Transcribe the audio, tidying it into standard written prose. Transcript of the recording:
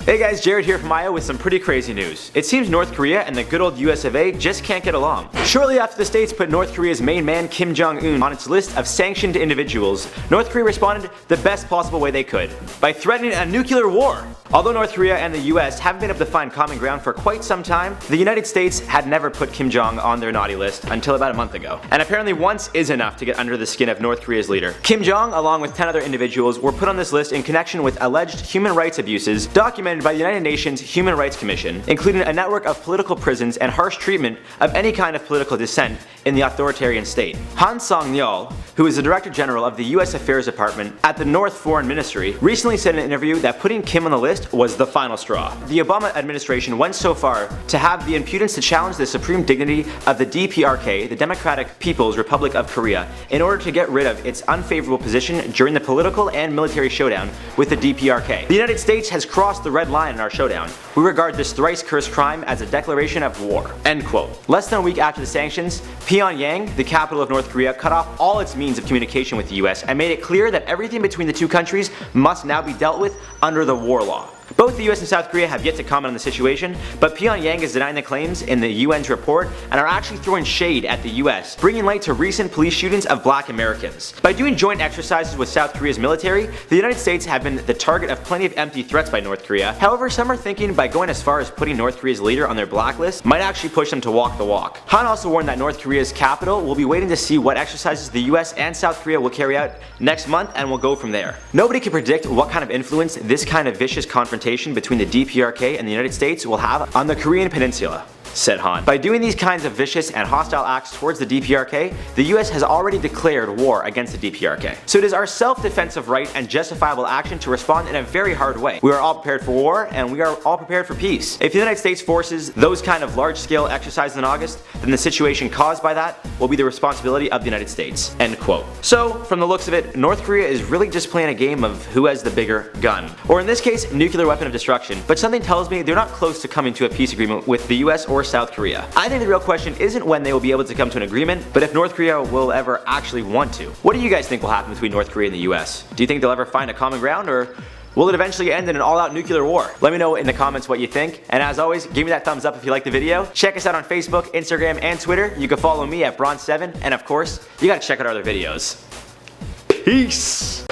Hey guys, Jared here from Io with some pretty crazy news. It seems North Korea and the good old US of A just can't get along. Shortly after the States put North Korea's main man Kim Jong Un on its list of sanctioned individuals, North Korea responded the best possible way they could, by threatening a nuclear war. Although North Korea and the US haven't been able to find common ground for quite some time, the United States had never put Kim Jong on their naughty list until about a month ago. And apparently once is enough to get under the skin of North Korea's leader. Kim Jong, along with 10 other individuals, were put on this list in connection with alleged human rights abuses documented by the United Nations Human Rights Commission, including a network of political prisons and harsh treatment of any kind of political dissent in the authoritarian state. Han Song-yeol, who is the Director General of the US Affairs Department at the North Foreign Ministry, recently said in an interview that putting Kim on the list was the final straw. The Obama administration went so far to have the impudence to challenge the supreme dignity of the DPRK, the Democratic People's Republic of Korea, in order to get rid of its unfavorable position during the political and military showdown with the DPRK. The United States has crossed the red line in our showdown. We regard this thrice cursed crime as a declaration of war. End quote. Less than a week after the sanctions, Pyongyang, the capital of North Korea, cut off all its means of communication with the US and made it clear that everything between the two countries must now be dealt with under the war law. Both the US and South Korea have yet to comment on the situation, but Pyongyang is denying the claims in the UN's report and are actually throwing shade at the US, bringing light to recent police shootings of black Americans. By doing joint exercises with South Korea's military, the United States have been the target of plenty of empty threats by North Korea. However, some are thinking by going as far as putting North Korea's leader on their blacklist might actually push them to walk the walk. Han also warned that North Korea's capital will be waiting to see what exercises the US and South Korea will carry out next month and will go from there. Nobody can predict what kind of influence this kind of vicious confrontation between the DPRK and the United States will have on the Korean Peninsula, said Han. By doing these kinds of vicious and hostile acts towards the DPRK, the US has already declared war against the DPRK. So it is our self-defensive right and justifiable action to respond in a very hard way. We are all prepared for war, and we are all prepared for peace. If the United States forces those kind of large-scale exercises in August, then the situation caused by that will be the responsibility of the United States. End quote. So, from the looks of it, North Korea is really just playing a game of who has the bigger gun. Or in this case, nuclear weapon of destruction. But something tells me they're not close to coming to a peace agreement with the US or South Korea. I think the real question isn't when they will be able to come to an agreement, but if North Korea will ever actually want to. What do you guys think will happen between North Korea and the US? Do you think they'll ever find a common ground, or will it eventually end in an all-out nuclear war? Let me know in the comments what you think, and as always, give me that thumbs up if you liked the video. Check us out on Facebook, Instagram, and Twitter. You can follow me at Bronze7, and of course, you gotta check out our other videos. Peace!